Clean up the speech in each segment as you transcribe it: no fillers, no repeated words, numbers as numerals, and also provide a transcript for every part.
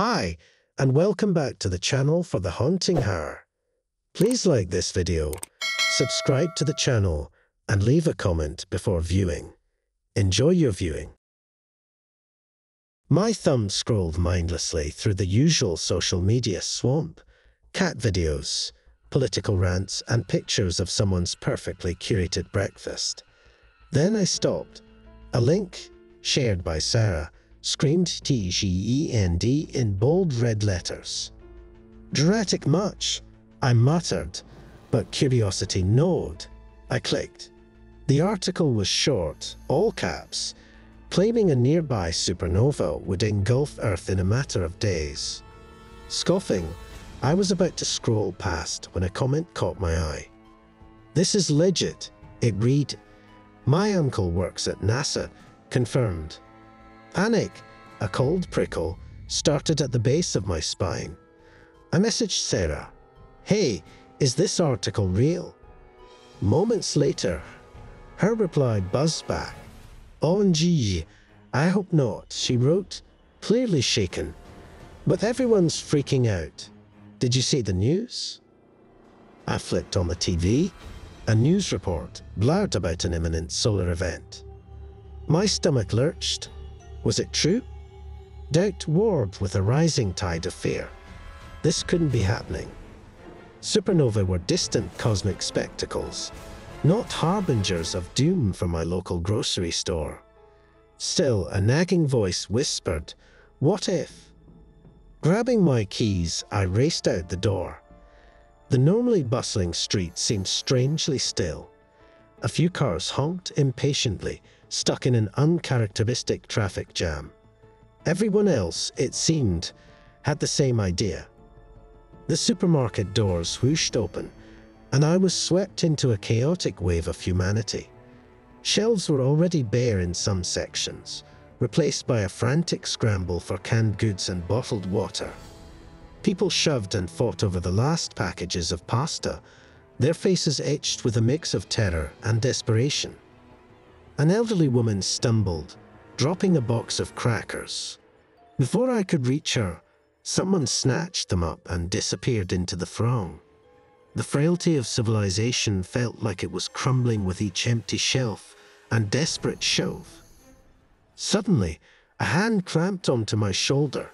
Hi, and welcome back to the channel for the haunting horror. Please like this video, subscribe to the channel, and leave a comment before viewing. Enjoy your viewing. My thumb scrolled mindlessly through the usual social media swamp, cat videos, political rants, and pictures of someone's perfectly curated breakfast. Then I stopped. A link, shared by Sarah, screamed TGEND in bold red letters. Dramatic much, I muttered, but curiosity gnawed. I clicked. The article was short, all caps, claiming a nearby supernova would engulf Earth in a matter of days. Scoffing, I was about to scroll past when a comment caught my eye. "This is legit," it read. "My uncle works at NASA, confirmed." Panic, a cold prickle, started at the base of my spine. I messaged Sarah, "Hey, is this article real?" Moments later, her reply buzzed back. "OMG, I hope not," she wrote, clearly shaken. "But everyone's freaking out. Did you see the news?" I flipped on the TV. A news report blared about an imminent solar event. My stomach lurched. Was it true? Doubt warred with a rising tide of fear. This couldn't be happening. Supernovae were distant cosmic spectacles, not harbingers of doom for my local grocery store. Still, a nagging voice whispered, "What if?" Grabbing my keys, I raced out the door. The normally bustling street seemed strangely still. A few cars honked impatiently, stuck in an uncharacteristic traffic jam. Everyone else, it seemed, had the same idea. The supermarket doors whooshed open, and I was swept into a chaotic wave of humanity. Shelves were already bare in some sections, replaced by a frantic scramble for canned goods and bottled water. People shoved and fought over the last packages of pasta, their faces etched with a mix of terror and desperation. An elderly woman stumbled, dropping a box of crackers. Before I could reach her, someone snatched them up and disappeared into the throng. The frailty of civilization felt like it was crumbling with each empty shelf and desperate shove. Suddenly, a hand clamped onto my shoulder.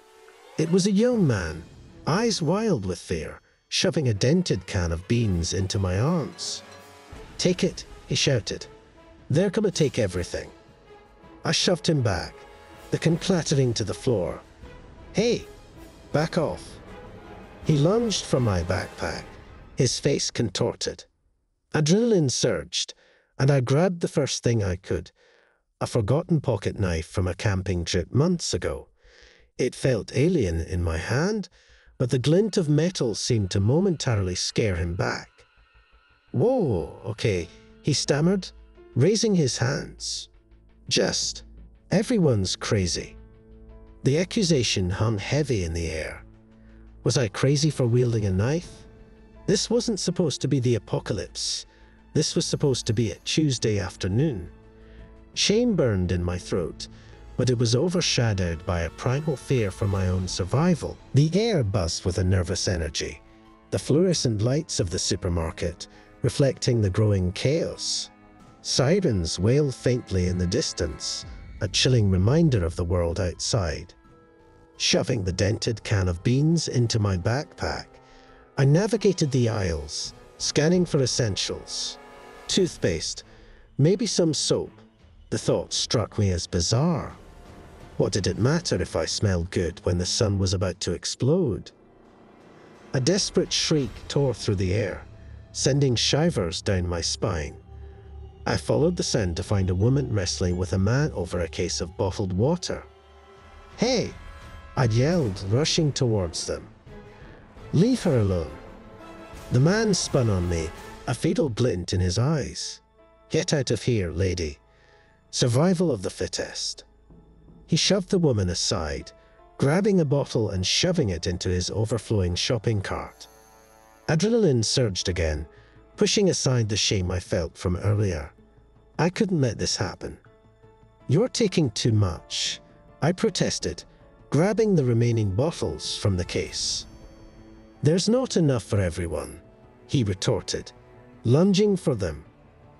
It was a young man, eyes wild with fear, shoving a dented can of beans into my arms. "Take it," he shouted. "They're gonna take everything." I shoved him back, the can clattering to the floor. "Hey, back off." He lunged for my backpack, his face contorted. Adrenaline surged, and I grabbed the first thing I could, a forgotten pocket knife from a camping trip months ago. It felt alien in my hand, but the glint of metal seemed to momentarily scare him back. "Whoa, okay," he stammered, raising his hands. "Just, everyone's crazy." The accusation hung heavy in the air. Was I crazy for wielding a knife? This wasn't supposed to be the apocalypse. This was supposed to be a Tuesday afternoon. Shame burned in my throat, but it was overshadowed by a primal fear for my own survival. The air buzzed with a nervous energy, the fluorescent lights of the supermarket reflecting the growing chaos. Sirens wailed faintly in the distance, a chilling reminder of the world outside. Shoving the dented can of beans into my backpack, I navigated the aisles, scanning for essentials. Toothpaste, maybe some soap. The thought struck me as bizarre. What did it matter if I smelled good when the sun was about to explode? A desperate shriek tore through the air, sending shivers down my spine. I followed the sound to find a woman wrestling with a man over a case of bottled water. "Hey!" I yelled, rushing towards them. "Leave her alone." The man spun on me, a fatal glint in his eyes. "Get out of here, lady. Survival of the fittest." He shoved the woman aside, grabbing a bottle and shoving it into his overflowing shopping cart. Adrenaline surged again, pushing aside the shame I felt from earlier. I couldn't let this happen. "You're taking too much," I protested, grabbing the remaining bottles from the case. "There's not enough for everyone," he retorted, lunging for them.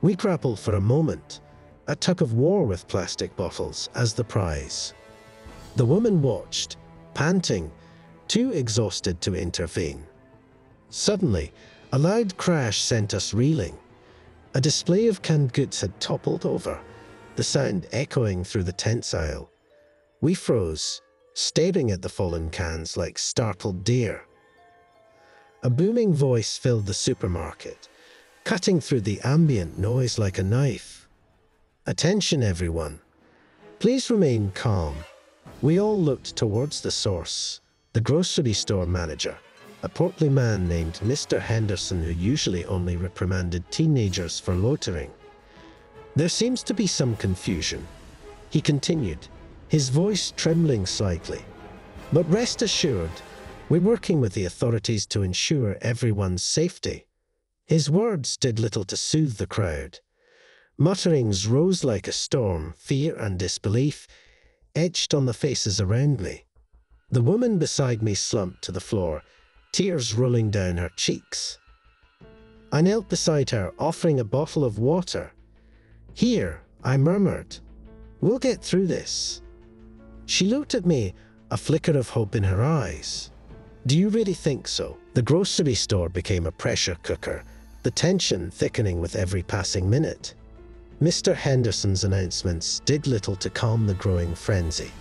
We grappled for a moment, a tug of war with plastic bottles as the prize. The woman watched, panting, too exhausted to intervene. Suddenly, a loud crash sent us reeling. A display of canned goods had toppled over, the sound echoing through the tent's aisle. We froze, staring at the fallen cans like startled deer. A booming voice filled the supermarket, cutting through the ambient noise like a knife. "Attention, everyone. Please remain calm." We all looked towards the source, the grocery store manager, a portly man named Mr. Henderson who usually only reprimanded teenagers for loitering. "There seems to be some confusion," he continued, his voice trembling slightly. "But rest assured, we're working with the authorities to ensure everyone's safety." His words did little to soothe the crowd. Mutterings rose like a storm, fear and disbelief etched on the faces around me. The woman beside me slumped to the floor, tears rolling down her cheeks. I knelt beside her, offering a bottle of water. "Here," I murmured. "We'll get through this." She looked at me, a flicker of hope in her eyes. "Do you really think so?" The grocery store became a pressure cooker, the tension thickening with every passing minute. Mr. Henderson's announcements did little to calm the growing frenzy.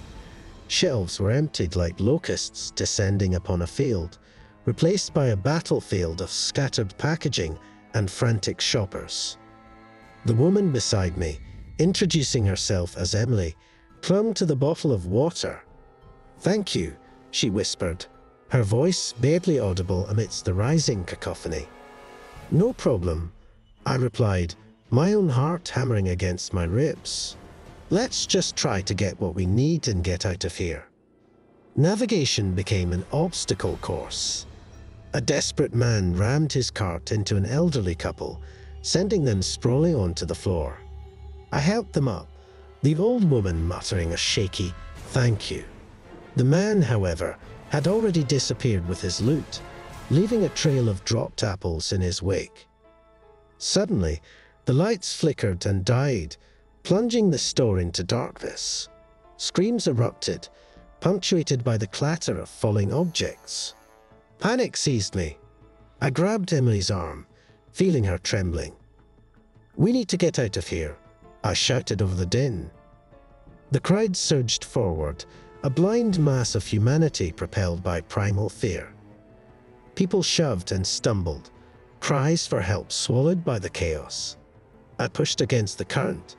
Shelves were emptied like locusts descending upon a field, replaced by a battlefield of scattered packaging and frantic shoppers. The woman beside me, introducing herself as Emily, clung to the bottle of water. "Thank you," she whispered, her voice barely audible amidst the rising cacophony. "No problem," I replied, my own heart hammering against my ribs. "Let's just try to get what we need and get out of here." Navigation became an obstacle course. A desperate man rammed his cart into an elderly couple, sending them sprawling onto the floor. I helped them up, the old woman muttering a shaky "thank you." The man, however, had already disappeared with his loot, leaving a trail of dropped apples in his wake. Suddenly, the lights flickered and died, plunging the store into darkness. Screams erupted, punctuated by the clatter of falling objects. Panic seized me. I grabbed Emily's arm, feeling her trembling. "We need to get out of here," I shouted over the din. The crowd surged forward, a blind mass of humanity propelled by primal fear. People shoved and stumbled, cries for help swallowed by the chaos. I pushed against the current,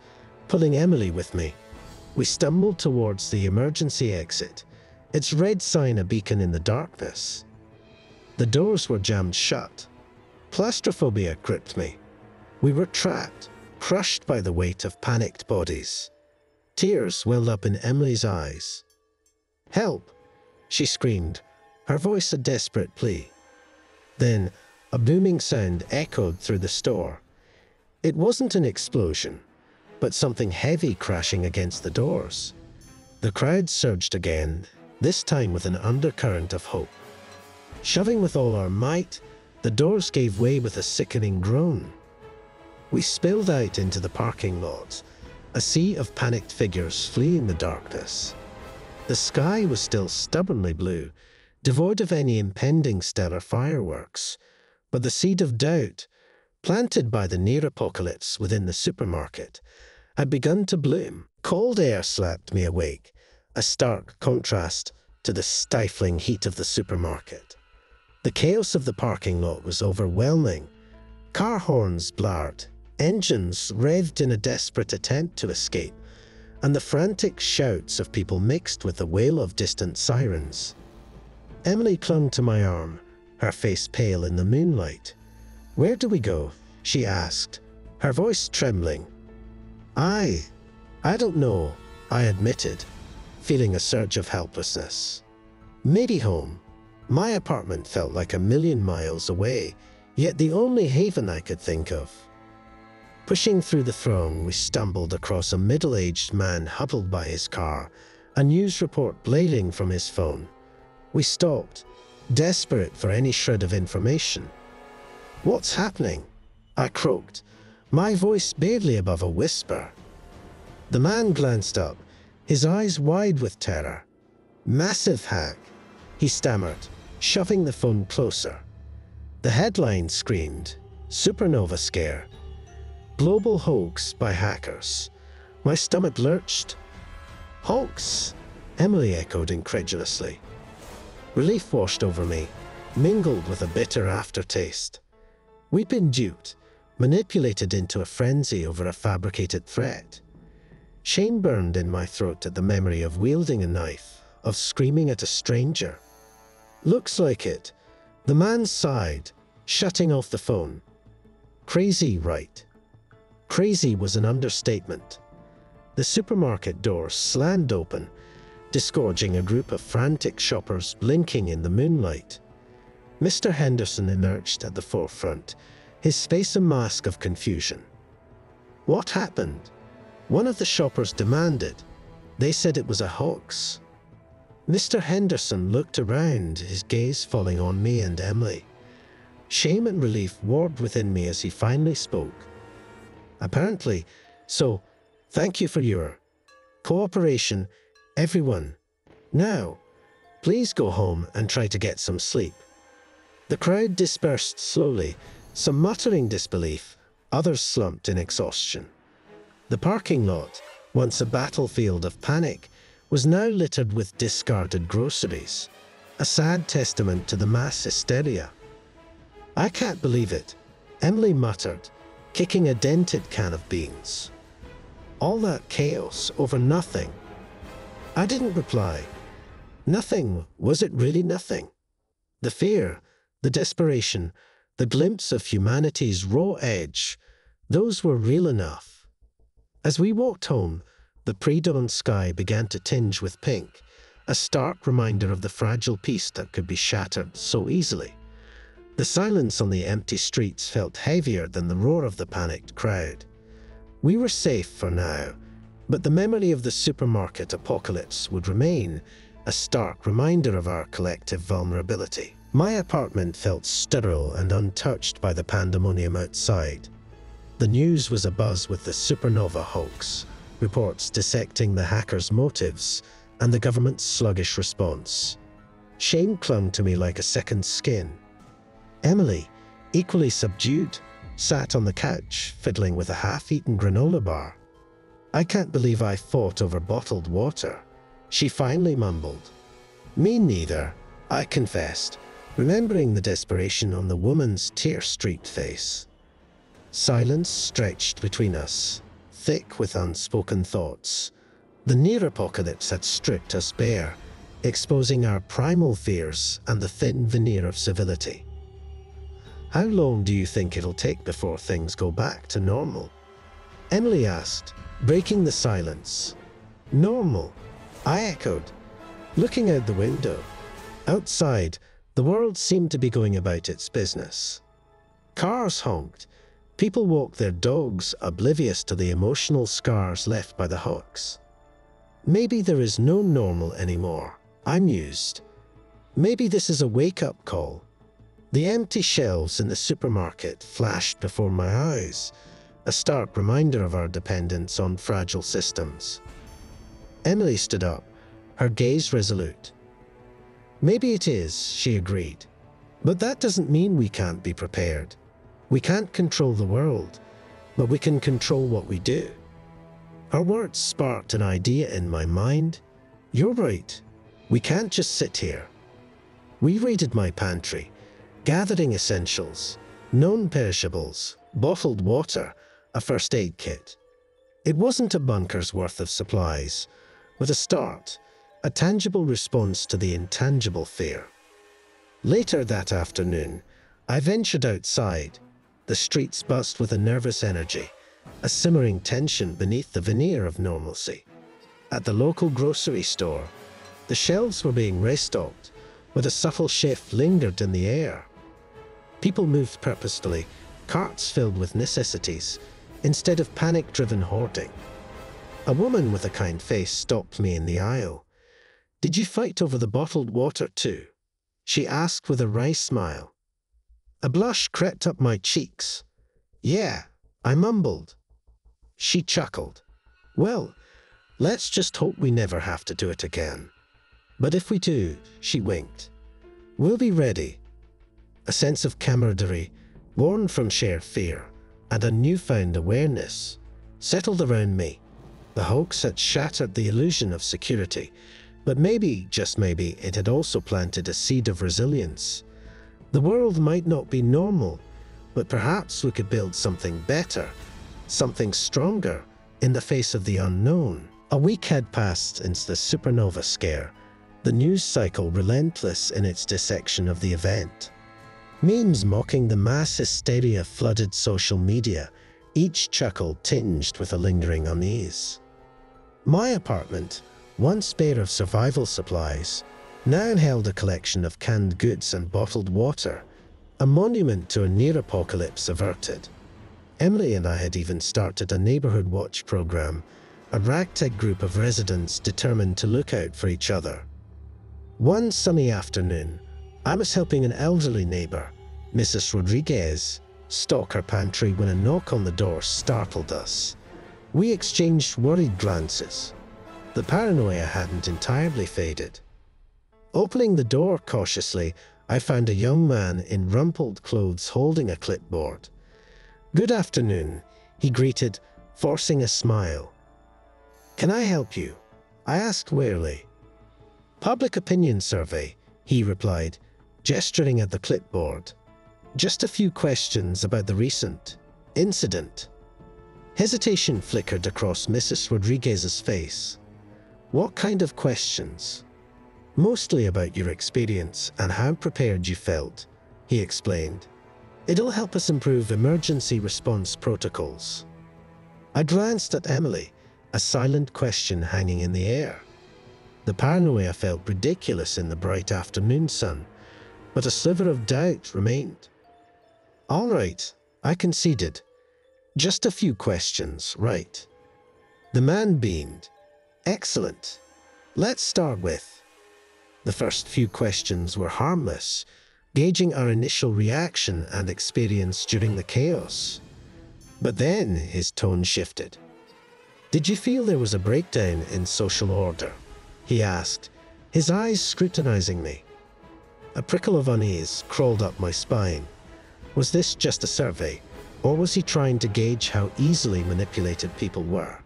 pulling Emily with me. We stumbled towards the emergency exit, its red sign a beacon in the darkness. The doors were jammed shut. Claustrophobia gripped me. We were trapped, crushed by the weight of panicked bodies. Tears welled up in Emily's eyes. "Help!" she screamed, her voice a desperate plea. Then, a booming sound echoed through the store. It wasn't an explosion, but something heavy crashing against the doors. The crowd surged again, this time with an undercurrent of hope. Shoving with all our might, the doors gave way with a sickening groan. We spilled out into the parking lot, a sea of panicked figures fleeing the darkness. The sky was still stubbornly blue, devoid of any impending stellar fireworks, but the seed of doubt, planted by the near apocalypse within the supermarket, had begun to bloom. Cold air slapped me awake, a stark contrast to the stifling heat of the supermarket. The chaos of the parking lot was overwhelming. Car horns blared, engines revved in a desperate attempt to escape, and the frantic shouts of people mixed with the wail of distant sirens. Emily clung to my arm, her face pale in the moonlight. "Where do we go?" she asked, her voice trembling. I don't know," I admitted, feeling a surge of helplessness. "Maybe home." My apartment felt like a million miles away, yet the only haven I could think of. Pushing through the throng, we stumbled across a middle-aged man huddled by his car, a news report blaring from his phone. We stopped, desperate for any shred of information. "What's happening?" I croaked, my voice barely above a whisper. The man glanced up, his eyes wide with terror. "Massive hack," he stammered, shoving the phone closer. The headline screamed, "Supernova scare. Global hoax by hackers." My stomach lurched. "Hoax?" Emily echoed incredulously. Relief washed over me, mingled with a bitter aftertaste. We'd been duped, manipulated into a frenzy over a fabricated threat. Shame burned in my throat at the memory of wielding a knife, of screaming at a stranger. "Looks like it." The man sighed, shutting off the phone. "Crazy, right?" Crazy was an understatement. The supermarket door slammed open, disgorging a group of frantic shoppers blinking in the moonlight. Mr. Henderson emerged at the forefront, his face a mask of confusion. "What happened?" one of the shoppers demanded. "They said it was a hoax." Mr. Henderson looked around, his gaze falling on me and Emily. Shame and relief warred within me as he finally spoke. "Apparently, so thank you for your cooperation, everyone. Now, please go home and try to get some sleep." The crowd dispersed slowly, some muttering disbelief, others slumped in exhaustion. The parking lot, once a battlefield of panic, was now littered with discarded groceries, a sad testament to the mass hysteria. "I can't believe it," Emily muttered, kicking a dented can of beans. "All that chaos over nothing." I didn't reply. Nothing, was it really nothing? The fear, the desperation, the glimpse of humanity's raw edge, those were real enough. As we walked home, the pre-dawn sky began to tinge with pink, a stark reminder of the fragile peace that could be shattered so easily. The silence on the empty streets felt heavier than the roar of the panicked crowd. We were safe for now, but the memory of the supermarket apocalypse would remain, a stark reminder of our collective vulnerability. My apartment felt sterile and untouched by the pandemonium outside. The news was abuzz with the Supernova hoax, reports dissecting the hackers' motives, and the government's sluggish response. Shame clung to me like a second skin. Emily, equally subdued, sat on the couch, fiddling with a half-eaten granola bar. "I can't believe I fought over bottled water," she finally mumbled. "Me neither," I confessed, remembering the desperation on the woman's tear-streaked face. Silence stretched between us, thick with unspoken thoughts. The near apocalypse had stripped us bare, exposing our primal fears and the thin veneer of civility. "How long do you think it'll take before things go back to normal?" Emily asked, breaking the silence. "Normal?" I echoed, looking out the window. Outside, the world seemed to be going about its business. Cars honked. People walked their dogs, oblivious to the emotional scars left by the hoax. Maybe there is no normal anymore, I mused. Maybe this is a wake-up call. The empty shelves in the supermarket flashed before my eyes, a stark reminder of our dependence on fragile systems. Emily stood up, her gaze resolute. "Maybe it is," she agreed. "But that doesn't mean we can't be prepared. We can't control the world, but we can control what we do." Her words sparked an idea in my mind. "You're right. We can't just sit here." We raided my pantry, gathering essentials, non-perishables, bottled water, a first aid kit. It wasn't a bunker's worth of supplies, but a start, a tangible response to the intangible fear. Later that afternoon, I ventured outside. The streets buzzed with a nervous energy, a simmering tension beneath the veneer of normalcy. At the local grocery store, the shelves were being restocked, but a subtle shift lingered in the air. People moved purposefully, carts filled with necessities, instead of panic-driven hoarding. A woman with a kind face stopped me in the aisle. Did you fight over the bottled water too? She asked with a wry smile. A blush crept up my cheeks. Yeah, I mumbled. She chuckled. Well, let's just hope we never have to do it again. But if we do, she winked, we'll be ready. A sense of camaraderie, born from shared fear, and a newfound awareness, settled around me. The hoax had shattered the illusion of security, but maybe, just maybe, it had also planted a seed of resilience. The world might not be normal, but perhaps we could build something better, something stronger, in the face of the unknown. A week had passed since the Supernova scare, the news cycle relentless in its dissection of the event. Memes mocking the mass hysteria flooded social media, each chuckle tinged with a lingering unease. My apartment, once bare of survival supplies, now held a collection of canned goods and bottled water, a monument to a near-apocalypse averted. Emily and I had even started a neighborhood watch program, a ragtag group of residents determined to look out for each other. One sunny afternoon, I was helping an elderly neighbor, Mrs. Rodriguez, stock her pantry when a knock on the door startled us. We exchanged worried glances. The paranoia hadn't entirely faded. Opening the door cautiously, I found a young man in rumpled clothes holding a clipboard. Good afternoon, he greeted, forcing a smile. Can I help you? I asked wearily. Public opinion survey, he replied, gesturing at the clipboard. Just a few questions about the recent incident. Hesitation flickered across Mrs. Rodriguez's face. What kind of questions? Mostly about your experience and how prepared you felt, he explained. It'll help us improve emergency response protocols. I glanced at Emily, a silent question hanging in the air. The paranoia felt ridiculous in the bright afternoon sun, but a sliver of doubt remained. All right, I conceded. Just a few questions, right? The man beamed. Excellent. Let's start with. The first few questions were harmless, gauging our initial reaction and experience during the chaos. But then his tone shifted. Did you feel there was a breakdown in social order? He asked, his eyes scrutinizing me. A prickle of unease crawled up my spine. Was this just a survey, or was he trying to gauge how easily manipulated people were?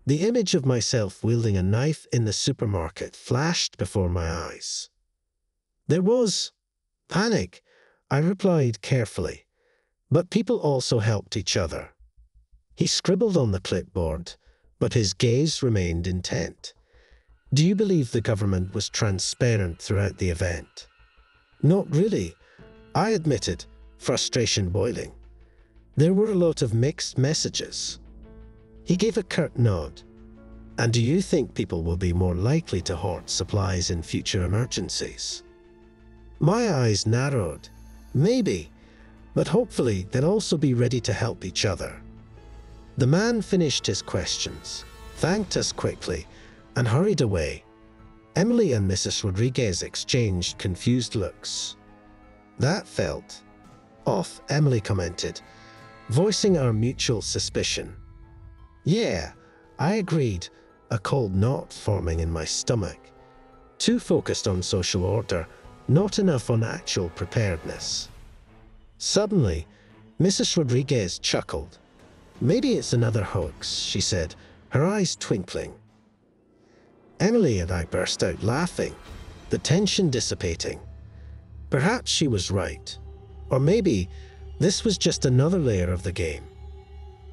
The image of myself wielding a knife in the supermarket flashed before my eyes. There was panic, I replied carefully, but people also helped each other. He scribbled on the clipboard, but his gaze remained intent. Do you believe the government was transparent throughout the event? Not really, I admitted, frustration boiling. There were a lot of mixed messages. He gave a curt nod. And do you think people will be more likely to hoard supplies in future emergencies? My eyes narrowed. Maybe, but hopefully they'll also be ready to help each other. The man finished his questions, thanked us quickly, and hurried away. Emily and Mrs. Rodriguez exchanged confused looks. That felt off, Emily commented, voicing our mutual suspicion. Yeah, I agreed, a cold knot forming in my stomach. Too focused on social order, not enough on actual preparedness. Suddenly, Mrs. Rodriguez chuckled. Maybe it's another hoax, she said, her eyes twinkling. Emily and I burst out laughing, the tension dissipating. Perhaps she was right. Or maybe this was just another layer of the game.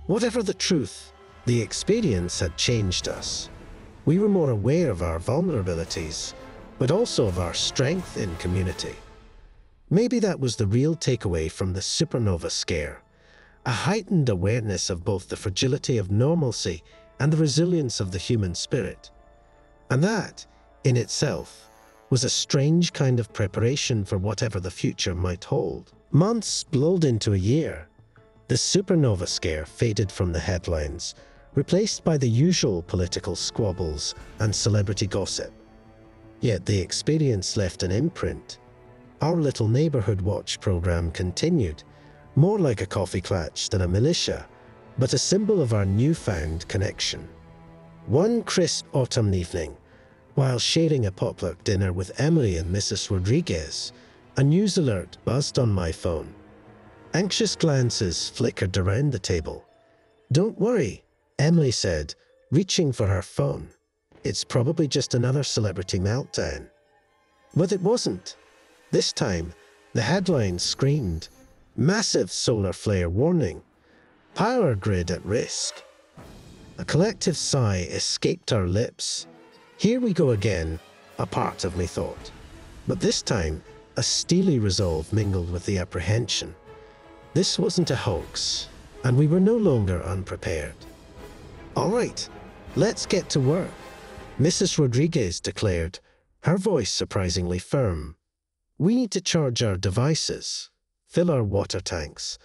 Whatever the truth, the experience had changed us. We were more aware of our vulnerabilities, but also of our strength in community. Maybe that was the real takeaway from the Supernova scare, a heightened awareness of both the fragility of normalcy and the resilience of the human spirit. And that, in itself, was a strange kind of preparation for whatever the future might hold. Months blowed into a year. The Supernova scare faded from the headlines, replaced by the usual political squabbles and celebrity gossip. Yet the experience left an imprint. Our little neighborhood watch program continued, more like a coffee clutch than a militia, but a symbol of our newfound connection. One crisp autumn evening, while sharing a potluck dinner with Emily and Mrs. Rodriguez, a news alert buzzed on my phone. Anxious glances flickered around the table. "Don't worry," Emily said, reaching for her phone. "It's probably just another celebrity meltdown." But it wasn't. This time, the headline screamed, "Massive solar flare warning. Power grid at risk." A collective sigh escaped our lips. Here we go again, a part of me thought. But this time, a steely resolve mingled with the apprehension. This wasn't a hoax, and we were no longer unprepared. "All right, let's get to work," Mrs. Rodriguez declared, her voice surprisingly firm. "We need to charge our devices, fill our water tanks,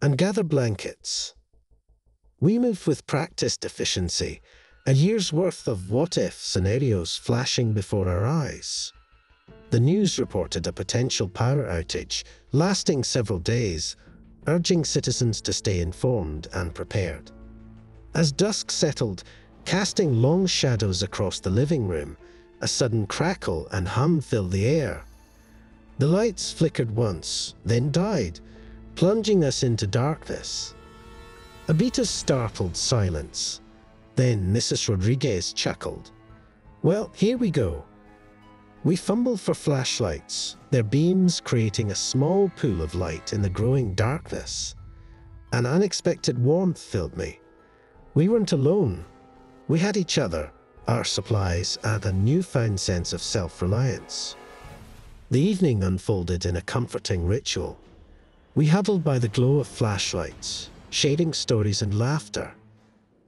and gather blankets." We moved with practiced efficiency, a year's worth of what-if scenarios flashing before our eyes. The news reported a potential power outage lasting several days, urging citizens to stay informed and prepared. As dusk settled, casting long shadows across the living room, a sudden crackle and hum filled the air. The lights flickered once, then died, plunging us into darkness. A beat of startled silence. Then Mrs. Rodriguez chuckled. "Well, here we go." We fumbled for flashlights, their beams creating a small pool of light in the growing darkness. An unexpected warmth filled me. We weren't alone. We had each other, our supplies, and a newfound sense of self-reliance. The evening unfolded in a comforting ritual. We huddled by the glow of flashlights, sharing stories and laughter.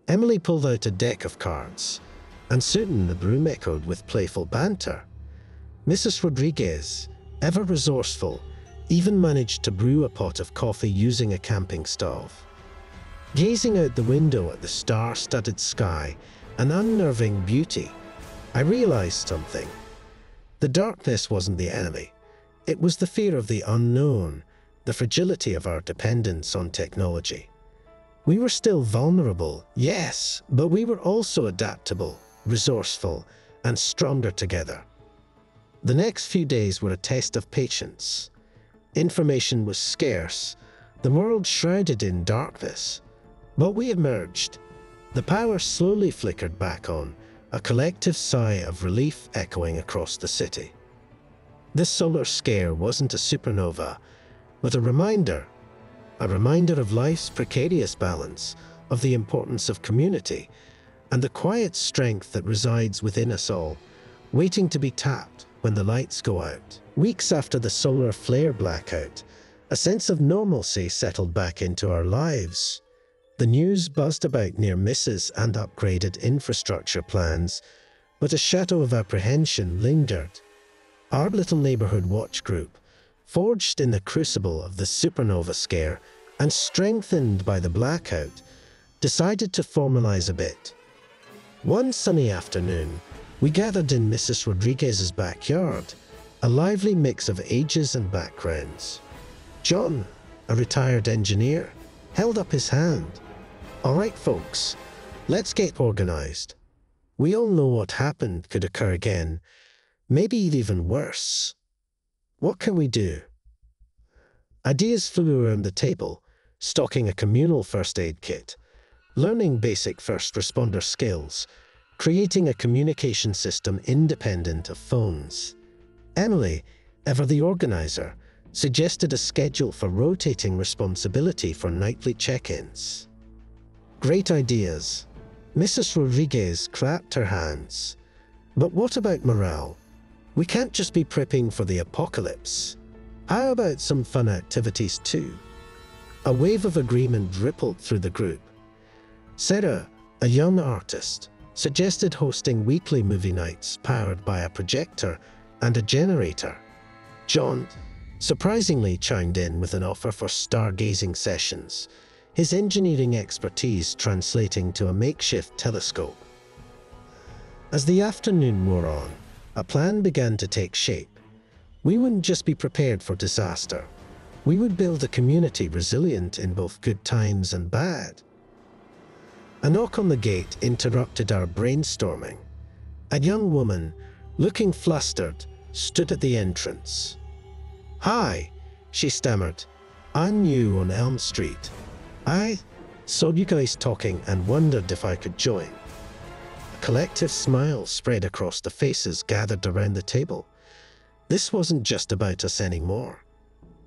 Emily pulled out a deck of cards, and soon the room echoed with playful banter. Mrs. Rodriguez, ever resourceful, even managed to brew a pot of coffee using a camping stove. Gazing out the window at the star-studded sky, an unnerving beauty, I realized something. The darkness wasn't the enemy. It was the fear of the unknown, the fragility of our dependence on technology. We were still vulnerable, yes, but we were also adaptable, resourceful, and stronger together. The next few days were a test of patience. Information was scarce, the world shrouded in darkness. But we emerged. The power slowly flickered back on, a collective sigh of relief echoing across the city. This solar scare wasn't a supernova, but a reminder of life's precarious balance, of the importance of community, and the quiet strength that resides within us all, waiting to be tapped when the lights go out. Weeks after the solar flare blackout, a sense of normalcy settled back into our lives. The news buzzed about near misses and upgraded infrastructure plans, but a shadow of apprehension lingered. Our little neighborhood watch group, forged in the crucible of the Supernova scare and strengthened by the blackout, decided to formalize a bit. One sunny afternoon, we gathered in Mrs. Rodriguez's backyard, a lively mix of ages and backgrounds. John, a retired engineer, held up his hand. "All right, folks, let's get organized. We all know what happened could occur again, maybe even worse. What can we do?" Ideas flew around the table, stocking a communal first aid kit, learning basic first responder skills, creating a communication system independent of phones. Emily, ever the organizer, suggested a schedule for rotating responsibility for nightly check-ins. Great ideas. Mrs. Rodriguez clapped her hands. But what about morale? We can't just be prepping for the apocalypse. How about some fun activities too? A wave of agreement rippled through the group. Sarah, a young artist, suggested hosting weekly movie nights powered by a projector and a generator. John, surprisingly, chimed in with an offer for stargazing sessions, his engineering expertise translating to a makeshift telescope. As the afternoon wore on, a plan began to take shape. We wouldn't just be prepared for disaster. We would build a community resilient in both good times and bad. A knock on the gate interrupted our brainstorming. A young woman, looking flustered, stood at the entrance. "Hi," she stammered. "I'm new on Elm Street. I saw you guys talking and wondered if I could join." A collective smile spread across the faces gathered around the table. This wasn't just about us anymore.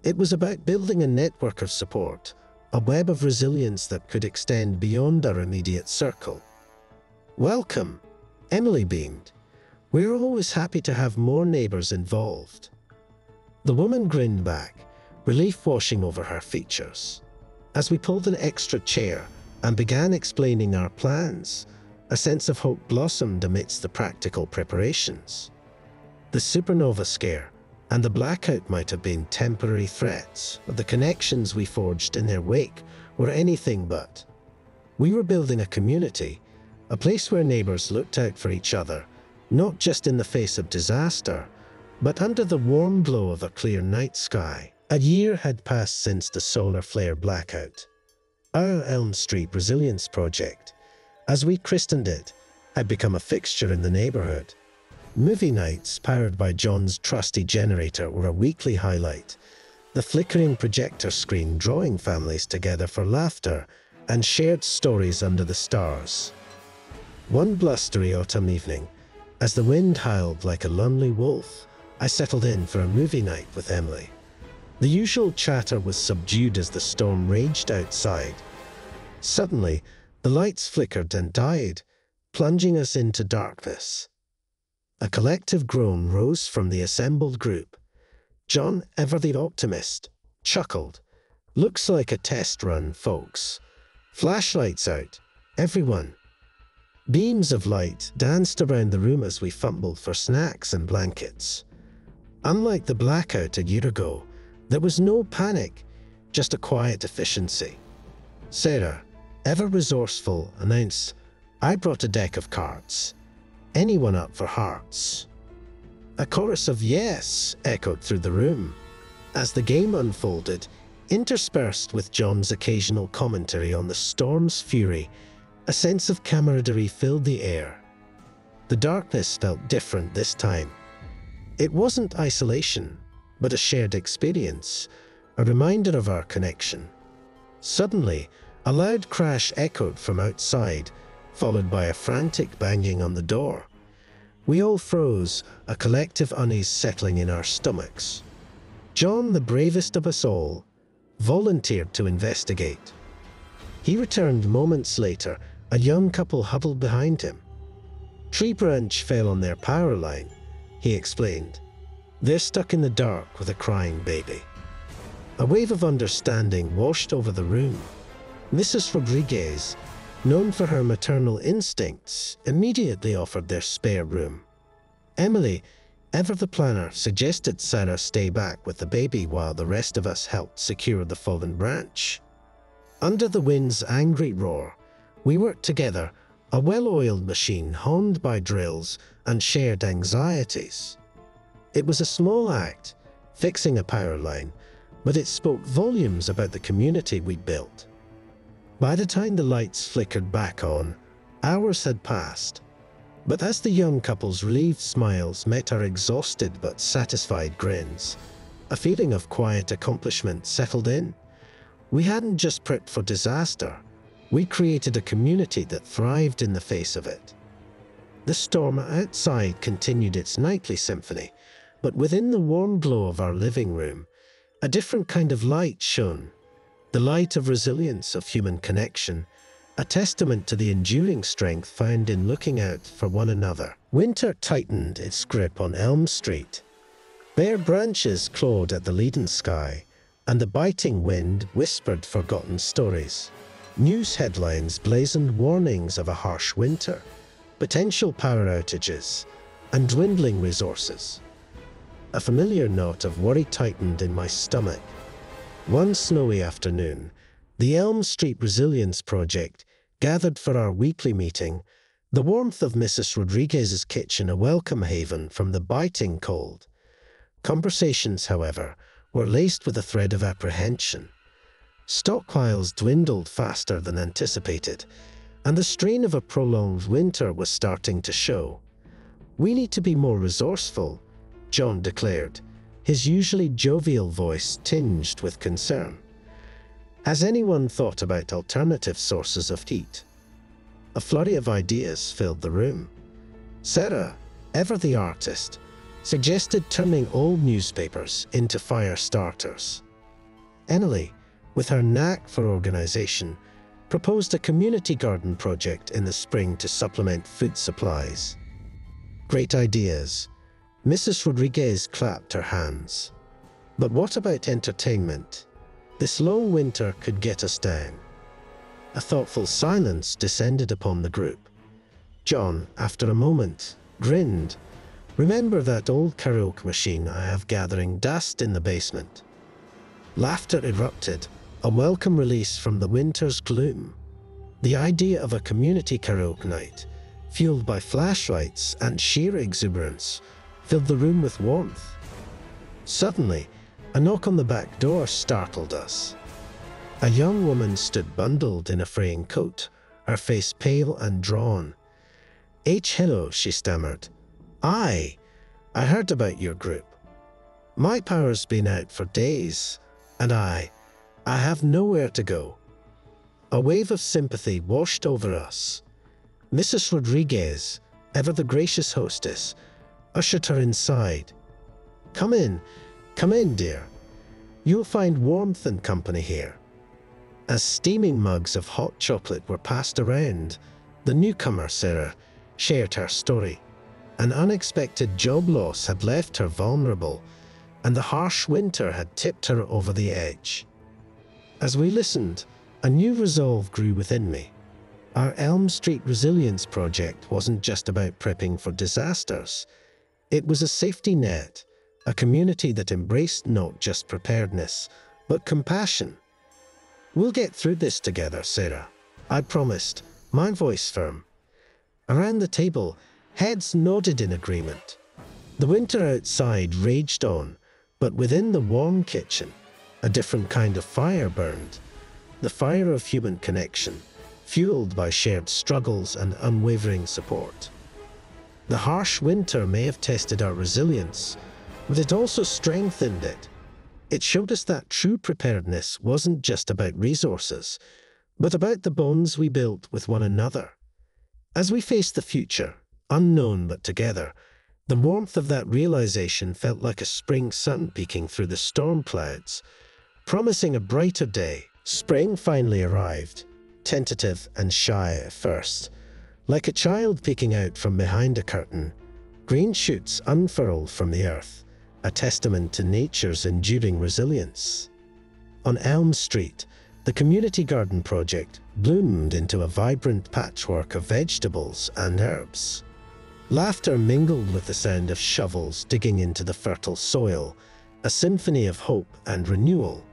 It was about building a network of support, a web of resilience that could extend beyond our immediate circle. "Welcome," Emily beamed. "We're always happy to have more neighbors involved." The woman grinned back, relief washing over her features. As we pulled an extra chair and began explaining our plans, a sense of hope blossomed amidst the practical preparations. The Supernova scare and the Blackout might have been temporary threats, but the connections we forged in their wake were anything but. We were building a community, a place where neighbors looked out for each other, not just in the face of disaster, but under the warm glow of a clear night sky. A year had passed since the solar flare blackout. Our Elm Street Resilience Project, as we christened it, had become a fixture in the neighborhood. Movie nights, powered by John's trusty generator, were a weekly highlight, the flickering projector screen drawing families together for laughter and shared stories under the stars. One blustery autumn evening, as the wind howled like a lonely wolf, I settled in for a movie night with Emily. The usual chatter was subdued as the storm raged outside. Suddenly, the lights flickered and died, plunging us into darkness. A collective groan rose from the assembled group. John, ever the optimist, chuckled. "Looks like a test run, folks. Flashlights out, everyone." Beams of light danced around the room as we fumbled for snacks and blankets. Unlike the blackout a year ago, there was no panic, just a quiet efficiency. Sarah, ever resourceful, announced, "I brought a deck of cards. Anyone up for hearts?" A chorus of yes echoed through the room. As the game unfolded, interspersed with John's occasional commentary on the storm's fury, a sense of camaraderie filled the air. The darkness felt different this time. It wasn't isolation, but a shared experience, a reminder of our connection. Suddenly, a loud crash echoed from outside, followed by a frantic banging on the door. We all froze, a collective unease settling in our stomachs. John, the bravest of us all, volunteered to investigate. He returned moments later, a young couple huddled behind him. "Tree branch fell on their power line," he explained. "They're stuck in the dark with a crying baby." A wave of understanding washed over the room. Mrs. Rodriguez, known for her maternal instincts, immediately offered their spare room. Emily, ever the planner, suggested Sarah stay back with the baby while the rest of us helped secure the fallen branch. Under the wind's angry roar, we worked together, a well-oiled machine honed by drills and shared anxieties. It was a small act, fixing a power line, but it spoke volumes about the community we'd built. By the time the lights flickered back on, hours had passed. But as the young couple's relieved smiles met our exhausted but satisfied grins, a feeling of quiet accomplishment settled in. We hadn't just prepped for disaster, we created a community that thrived in the face of it. The storm outside continued its nightly symphony, but within the warm glow of our living room, a different kind of light shone. The light of resilience, of human connection, a testament to the enduring strength found in looking out for one another. Winter tightened its grip on Elm Street. Bare branches clawed at the leaden sky, and the biting wind whispered forgotten stories. News headlines blazoned warnings of a harsh winter, potential power outages, and dwindling resources. A familiar knot of worry tightened in my stomach. One snowy afternoon, the Elm Street Resilience Project gathered for our weekly meeting, The warmth of Mrs. Rodriguez's kitchen a welcome haven from the biting cold. Conversations, however, were laced with a thread of apprehension. Stockpiles dwindled faster than anticipated, and the strain of a prolonged winter was starting to show. "We need to be more resourceful," John declared, his usually jovial voice tinged with concern. "Has anyone thought about alternative sources of heat?" A flurry of ideas filled the room. Sarah, ever the artist, suggested turning old newspapers into fire starters. Emily, with her knack for organization, proposed a community garden project in the spring to supplement food supplies. Great ideas. Mrs. Rodriguez clapped her hands. But what about entertainment? This long winter could get us down. A thoughtful silence descended upon the group. John, after a moment, grinned. "Remember that old karaoke machine I have gathering dust in the basement?" Laughter erupted, a welcome release from the winter's gloom. The idea of a community karaoke night, fueled by flashlights and sheer exuberance, filled the room with warmth. Suddenly, a knock on the back door startled us. A young woman stood bundled in a fraying coat, her face pale and drawn. Hello," she stammered. I heard about your group. My power's been out for days, and I have nowhere to go." A wave of sympathy washed over us. Mrs. Rodriguez, ever the gracious hostess, ushered her inside. Come in, dear. You'll find warmth and company here." As steaming mugs of hot chocolate were passed around, the newcomer, Sarah, shared her story. An unexpected job loss had left her vulnerable, and the harsh winter had tipped her over the edge. As we listened, a new resolve grew within me. Our Elm Street Resilience project wasn't just about prepping for disasters. It was a safety net, a community that embraced not just preparedness, but compassion. "We'll get through this together, Sarah," I promised, my voice firm. Around the table, heads nodded in agreement. The winter outside raged on, but within the warm kitchen, a different kind of fire burned. The fire of human connection, fueled by shared struggles and unwavering support. The harsh winter may have tested our resilience, but it also strengthened it. It showed us that true preparedness wasn't just about resources, but about the bonds we built with one another. As we faced the future, unknown but together, the warmth of that realization felt like a spring sun peeking through the storm clouds, promising a brighter day. Spring finally arrived, tentative and shy at first. Like a child peeking out from behind a curtain, green shoots unfurled from the earth, a testament to nature's enduring resilience. On Elm Street, the community garden project bloomed into a vibrant patchwork of vegetables and herbs. Laughter mingled with the sound of shovels digging into the fertile soil, a symphony of hope and renewal.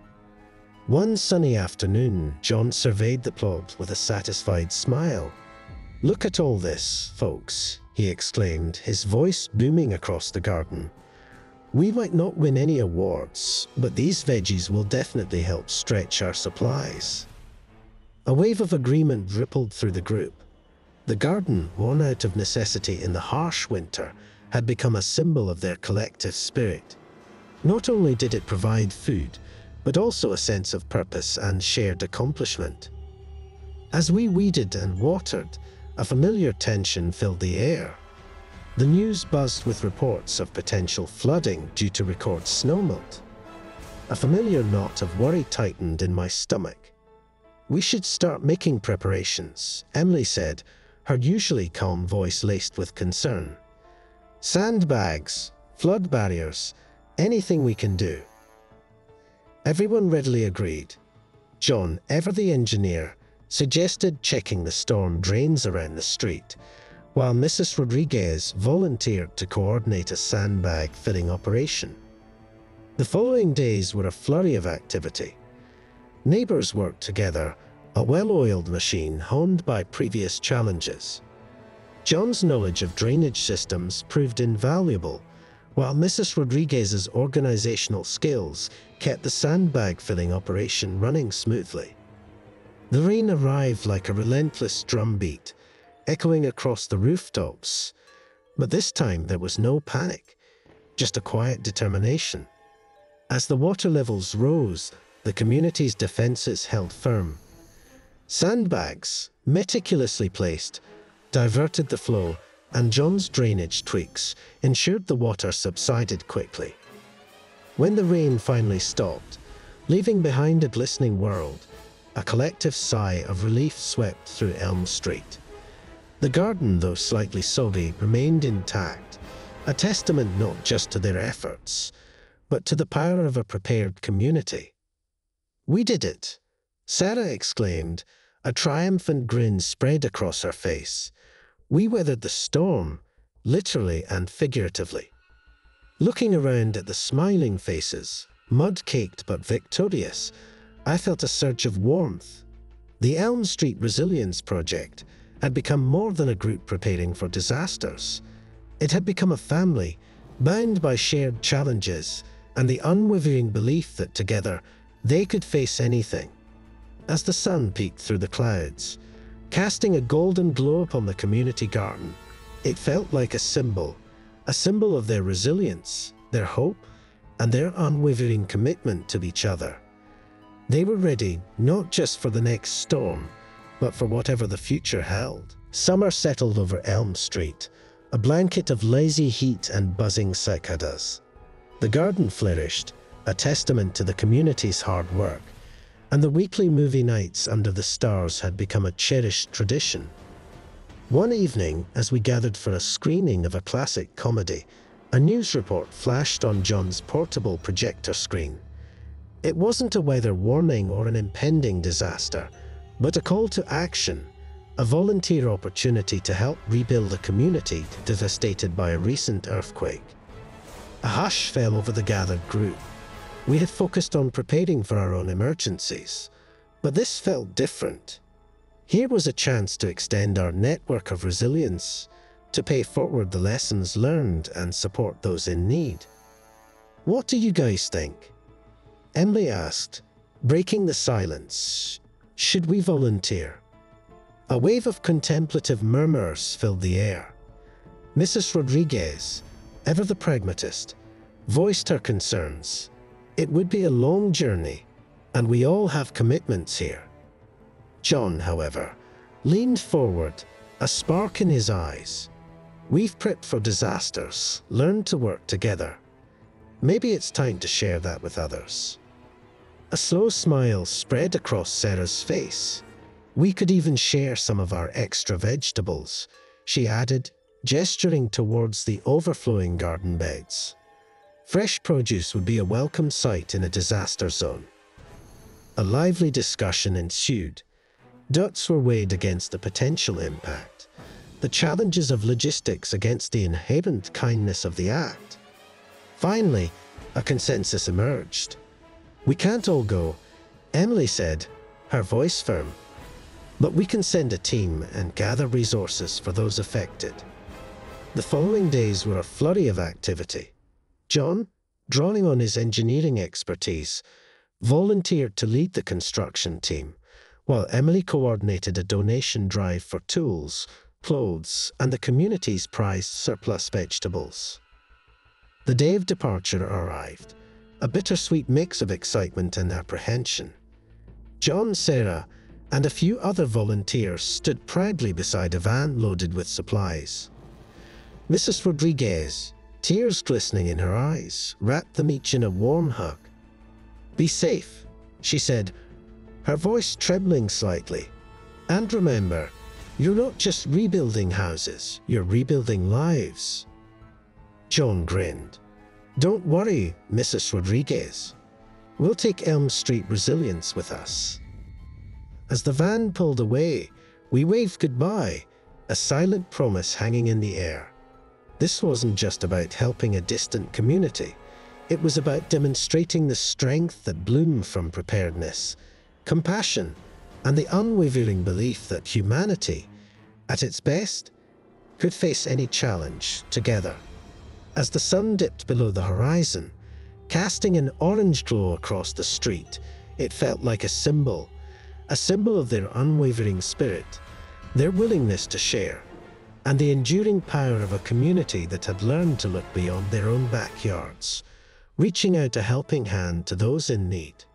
One sunny afternoon, John surveyed the plot with a satisfied smile. "Look at all this, folks," he exclaimed, his voice booming across the garden. "We might not win any awards, but these veggies will definitely help stretch our supplies." A wave of agreement rippled through the group. The garden, worn out of necessity in the harsh winter, had become a symbol of their collective spirit. Not only did it provide food, but also a sense of purpose and shared accomplishment. As we weeded and watered, a familiar tension filled the air. The news buzzed with reports of potential flooding due to record snowmelt. A familiar knot of worry tightened in my stomach. "We should start making preparations," Emily said, her usually calm voice laced with concern. "Sandbags, flood barriers, anything we can do." Everyone readily agreed. John, ever the engineer, suggested checking the storm drains around the street, while Mrs. Rodriguez volunteered to coordinate a sandbag filling operation. The following days were a flurry of activity. Neighbors worked together, a well-oiled machine honed by previous challenges. John's knowledge of drainage systems proved invaluable, while Mrs. Rodriguez's organizational skills kept the sandbag filling operation running smoothly. The rain arrived like a relentless drumbeat, echoing across the rooftops. But this time there was no panic, just a quiet determination. As the water levels rose, the community's defenses held firm. Sandbags, meticulously placed, diverted the flow, and John's drainage tweaks ensured the water subsided quickly. When the rain finally stopped, leaving behind a glistening world, a collective sigh of relief swept through Elm Street. The garden, though slightly soggy, remained intact, a testament not just to their efforts, but to the power of a prepared community. "We did it!" Sarah exclaimed, a triumphant grin spread across her face. "We weathered the storm, literally and figuratively." Looking around at the smiling faces, mud-caked but victorious, I felt a surge of warmth. The Elm Street Resilience Project had become more than a group preparing for disasters. It had become a family, bound by shared challenges and the unwavering belief that together they could face anything. As the sun peeked through the clouds, casting a golden glow upon the community garden, it felt like a symbol of their resilience, their hope, and their unwavering commitment to each other. They were ready not just for the next storm, but for whatever the future held. Summer settled over Elm Street, a blanket of lazy heat and buzzing cicadas. The garden flourished, a testament to the community's hard work, and the weekly movie nights under the stars had become a cherished tradition. One evening, as we gathered for a screening of a classic comedy, a news report flashed on John's portable projector screen. It wasn't a weather warning or an impending disaster, but a call to action, a volunteer opportunity to help rebuild a community devastated by a recent earthquake. A hush fell over the gathered group. We had focused on preparing for our own emergencies, but this felt different. Here was a chance to extend our network of resilience, to pay forward the lessons learned and support those in need. "What do you guys think?" Emily asked, breaking the silence. "Should we volunteer?" A wave of contemplative murmurs filled the air. Mrs. Rodriguez, ever the pragmatist, voiced her concerns. "It would be a long journey, and we all have commitments here." John, however, leaned forward, a spark in his eyes. "We've prepped for disasters, learned to work together. Maybe it's time to share that with others." A slow smile spread across Sarah's face. "We could even share some of our extra vegetables," she added, gesturing towards the overflowing garden beds. Fresh produce would be a welcome sight in a disaster zone. A lively discussion ensued. Dots were weighed against the potential impact, the challenges of logistics against the inherent kindness of the act. Finally, a consensus emerged. "We can't all go," Emily said, her voice firm. "But we can send a team and gather resources for those affected." The following days were a flurry of activity. John, drawing on his engineering expertise, volunteered to lead the construction team, while Emily coordinated a donation drive for tools, clothes, and the community's prized surplus vegetables. The day of departure arrived, a bittersweet mix of excitement and apprehension. John, Sarah, and a few other volunteers stood proudly beside a van loaded with supplies. Mrs. Rodriguez, tears glistening in her eyes, wrapped them each in a warm hug. "Be safe," she said, her voice trembling slightly. "And remember, you're not just rebuilding houses, you're rebuilding lives." John grinned. "Don't worry, Mrs. Rodriguez. We'll take Elm Street Resilience with us." As the van pulled away, we waved goodbye, a silent promise hanging in the air. This wasn't just about helping a distant community. It was about demonstrating the strength that bloomed from preparedness, compassion, and the unwavering belief that humanity, at its best, could face any challenge together. As the sun dipped below the horizon, casting an orange glow across the street, it felt like a symbol of their unwavering spirit, their willingness to share, and the enduring power of a community that had learned to look beyond their own backyards, reaching out a helping hand to those in need.